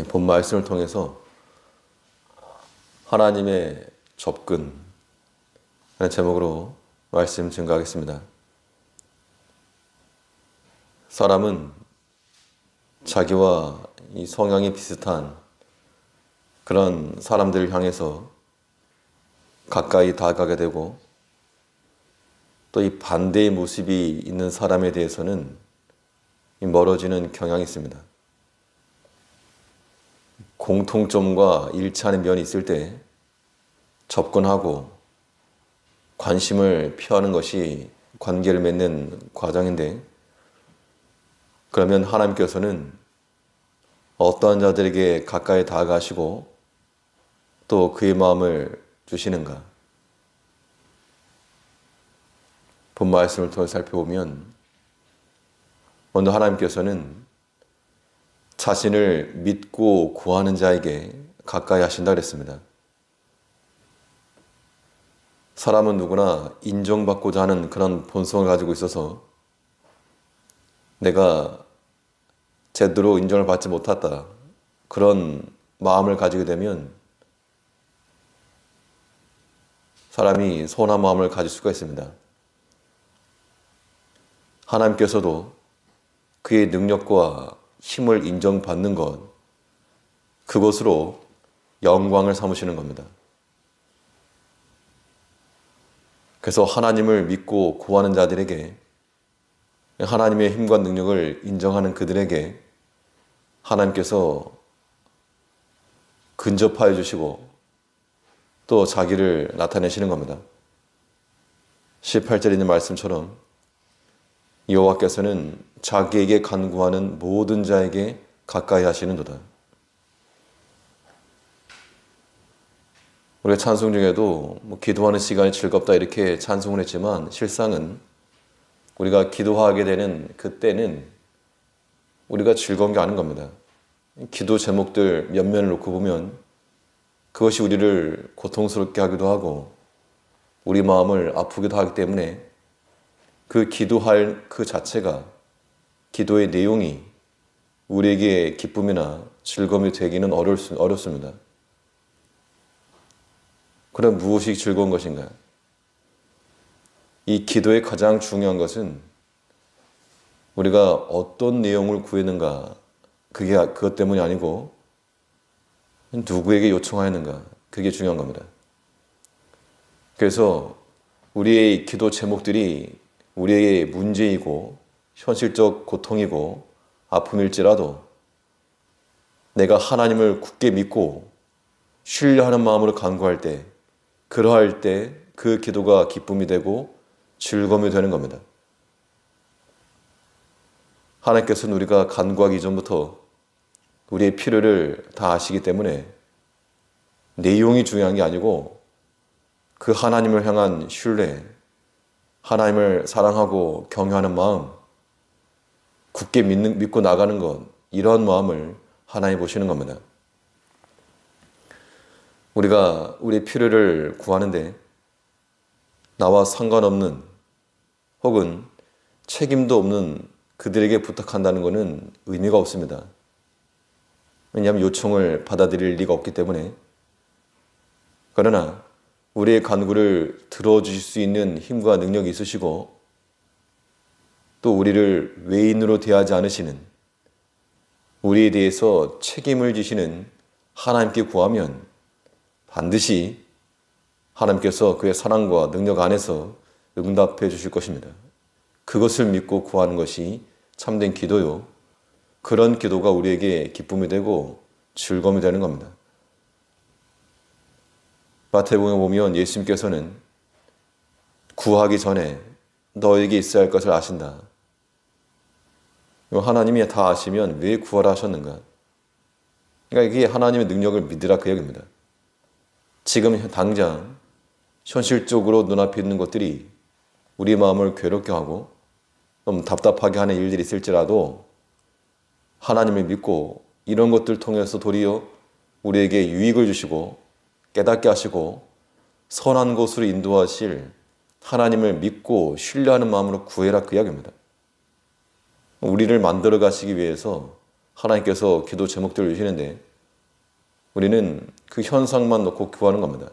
본 말씀을 통해서 하나님의 접근 라는 제목으로 말씀 증거하겠습니다. 사람은 자기와 이 성향이 비슷한 그런 사람들을 향해서 가까이 다가가게 되고, 또 이 반대의 모습이 있는 사람에 대해서는 멀어지는 경향이 있습니다. 공통점과 일치하는 면이 있을 때 접근하고 관심을 표하는 것이 관계를 맺는 과정인데, 그러면 하나님께서는 어떠한 자들에게 가까이 다가가시고 또 그의 마음을 주시는가? 본 말씀을 통해 살펴보면, 먼저 하나님께서는 자신을 믿고 구하는 자에게 가까이 하신다 그랬습니다. 사람은 누구나 인정받고자 하는 그런 본성을 가지고 있어서 내가 제대로 인정을 받지 못했다, 그런 마음을 가지게 되면 사람이 서운한 마음을 가질 수가 있습니다. 하나님께서도 그의 능력과 힘을 인정받는 것, 그것으로 영광을 삼으시는 겁니다. 그래서 하나님을 믿고 구하는 자들에게, 하나님의 힘과 능력을 인정하는 그들에게 하나님께서 근접하여 주시고 또 자기를 나타내시는 겁니다. 18절에 있는 말씀처럼 여호와께서는 자기에게 간구하는 모든 자에게 가까이 하시는도다. 우리가 찬송 중에도 기도하는 시간이 즐겁다 이렇게 찬송을 했지만, 실상은 우리가 기도하게 되는 그때는 우리가 즐거운 게 아닌 겁니다. 기도 제목들 몇 면을 놓고 보면 그것이 우리를 고통스럽게 하기도 하고 우리 마음을 아프기도 하기 때문에, 그 기도할 그 자체가, 기도의 내용이 우리에게 기쁨이나 즐거움이 되기는 어렵습니다. 그럼 무엇이 즐거운 것인가? 이 기도의 가장 중요한 것은 우리가 어떤 내용을 구했는가, 그것 때문이 아니고 누구에게 요청하였는가, 그게 중요한 겁니다. 그래서 우리의 기도 제목들이 우리의 문제이고 현실적 고통이고 아픔일지라도 내가 하나님을 굳게 믿고 신뢰하는 마음으로 간구할 때, 그러할 때 그 기도가 기쁨이 되고 즐거움이 되는 겁니다. 하나님께서는 우리가 간구하기 이전부터 우리의 필요를 다 아시기 때문에 내용이 중요한 게 아니고 그 하나님을 향한 신뢰, 하나님을 사랑하고 경외하는 마음, 굳게 믿고 나가는 것, 이러한 마음을 하나님 보시는 겁니다. 우리가 우리의 필요를 구하는데 나와 상관없는 혹은 책임도 없는 그들에게 부탁한다는 것은 의미가 없습니다. 왜냐하면 요청을 받아들일 리가 없기 때문에. 그러나 우리의 간구를 들어주실 수 있는 힘과 능력이 있으시고 또 우리를 외인으로 대하지 않으시는, 우리에 대해서 책임을 지시는 하나님께 구하면 반드시 하나님께서 그의 사랑과 능력 안에서 응답해 주실 것입니다. 그것을 믿고 구하는 것이 참된 기도요, 그런 기도가 우리에게 기쁨이 되고 즐거움이 되는 겁니다. 마태복음에 보면 예수님께서는 구하기 전에 너에게 있어야 할 것을 아신다. 하나님이 다 아시면 왜 구하라 하셨는가? 그러니까 이게 하나님의 능력을 믿으라 그 얘기입니다. 지금 당장 현실적으로 눈앞에 있는 것들이 우리 마음을 괴롭게 하고 좀 답답하게 하는 일들이 있을지라도 하나님을 믿고 이런 것들 통해서 도리어 우리에게 유익을 주시고 깨닫게 하시고 선한 곳으로 인도하실 하나님을 믿고 신뢰하는 마음으로 구해라 그 이야기입니다. 우리를 만들어 가시기 위해서 하나님께서 기도 제목들을 주시는데 우리는 그 현상만 놓고 구하는 겁니다.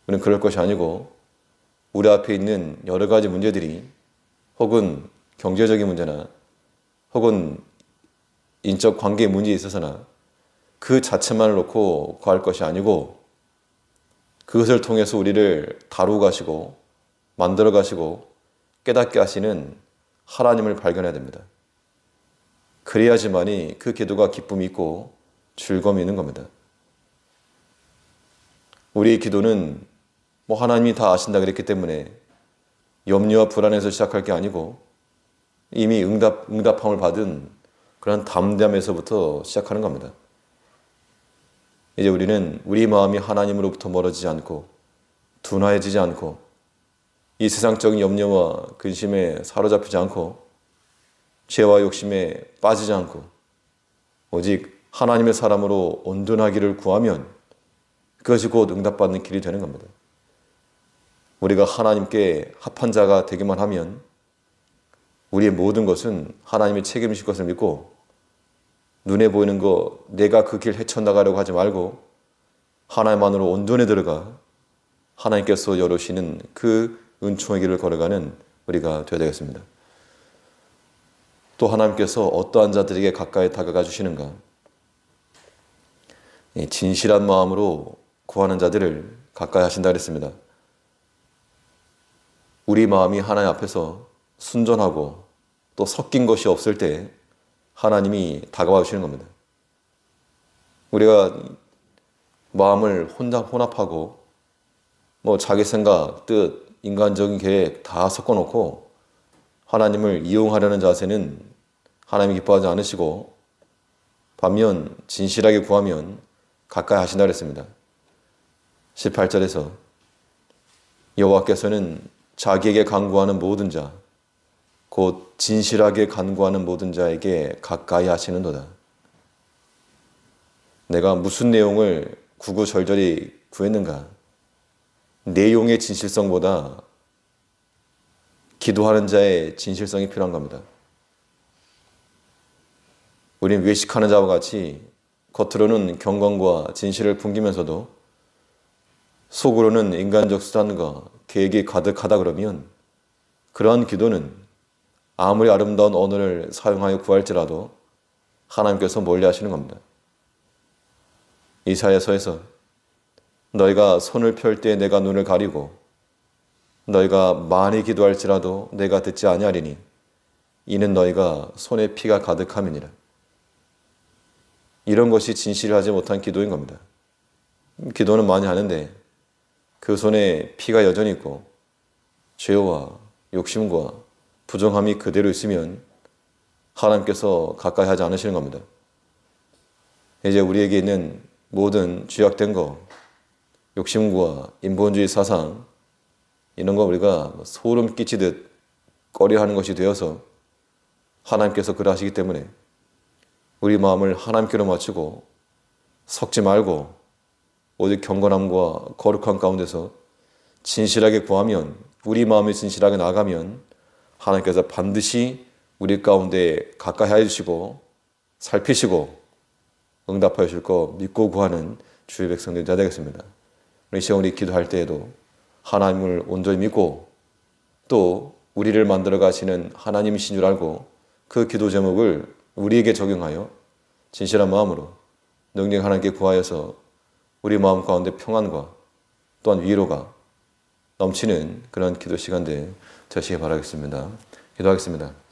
우리는 그럴 것이 아니고 우리 앞에 있는 여러 가지 문제들이 혹은 경제적인 문제나 혹은 인적 관계의 문제에 있어서나 그 자체만을 놓고 구할 것이 아니고 그것을 통해서 우리를 다루고 가시고 만들어 가시고 깨닫게 하시는 하나님을 발견해야 됩니다. 그래야지만이 그 기도가 기쁨이 있고 즐거움이 있는 겁니다. 우리의 기도는 하나님이 다 아신다 그랬기 때문에 염려와 불안에서 시작할 게 아니고 이미 응답함을 받은 그런 담대함에서부터 시작하는 겁니다. 이제 우리는 우리 마음이 하나님으로부터 멀어지지 않고 둔화해지지 않고 이 세상적인 염려와 근심에 사로잡히지 않고 죄와 욕심에 빠지지 않고 오직 하나님의 사람으로 온전하기를 구하면 그것이 곧 응답받는 길이 되는 겁니다. 우리가 하나님께 합한 자가 되기만 하면 우리의 모든 것은 하나님이 책임질 것을 믿고 눈에 보이는 거 내가 그 길 헤쳐나가려고 하지 말고 하나님만으로 온전히 들어가 하나님께서 열어주시는 그 은총의 길을 걸어가는 우리가 되어야 되겠습니다. 또 하나님께서 어떠한 자들에게 가까이 다가가 주시는가? 진실한 마음으로 구하는 자들을 가까이 하신다 그랬습니다. 우리 마음이 하나님 앞에서 순전하고 또 섞인 것이 없을 때 하나님이 다가와 주시는 겁니다. 우리가 마음을 혼합하고 자기 생각, 뜻, 인간적인 계획 다 섞어놓고 하나님을 이용하려는 자세는 하나님이 기뻐하지 않으시고 반면 진실하게 구하면 가까이 하신다 그랬습니다. 18절에서 여호와께서는 자기에게 간구하는 모든 자, 곧 진실하게 간구하는 모든 자에게 가까이 하시는도다. 내가 무슨 내용을 구구절절히 구했는가? 내용의 진실성보다 기도하는 자의 진실성이 필요한 겁니다. 우린 외식하는 자와 같이 겉으로는 경건과 진실을 풍기면서도 속으로는 인간적 수단과 계획이 가득하다 그러면 그러한 기도는 아무리 아름다운 언어를 사용하여 구할지라도 하나님께서 멀리 하시는 겁니다. 이사야서에서 너희가 손을 펼 때 내가 눈을 가리고 너희가 많이 기도할지라도 내가 듣지 아니하리니 이는 너희가 손에 피가 가득함이니라. 이런 것이 진실하지 못한 기도인 겁니다. 기도는 많이 하는데 그 손에 피가 여전히 있고 죄와 욕심과 부정함이 그대로 있으면 하나님께서 가까이 하지 않으시는 겁니다. 이제 우리에게 있는 모든 죄악된 거, 욕심과 인본주의 사상 이런 거 우리가 소름 끼치듯 꺼려하는 것이 되어서 하나님께서 그러하시기 때문에 우리 마음을 하나님께로 맞추고 섞지 말고 오직 경건함과 거룩함 가운데서 진실하게 구하면 우리 마음이 진실하게 나가면 하나님께서 반드시 우리 가운데 가까이 해주시고 살피시고 응답하여 주실 거 믿고 구하는 주의 백성들이 되어야 되겠습니다. 우리 시간 우리 기도할 때에도 하나님을 온전히 믿고 또 우리를 만들어 가시는 하나님이신 줄 알고 그 기도 제목을 우리에게 적용하여 진실한 마음으로 능력 하나님께 구하여서 우리 마음 가운데 평안과 또한 위로가 넘치는 그런 기도 시간들 되시기 바라겠습니다. 기도하겠습니다.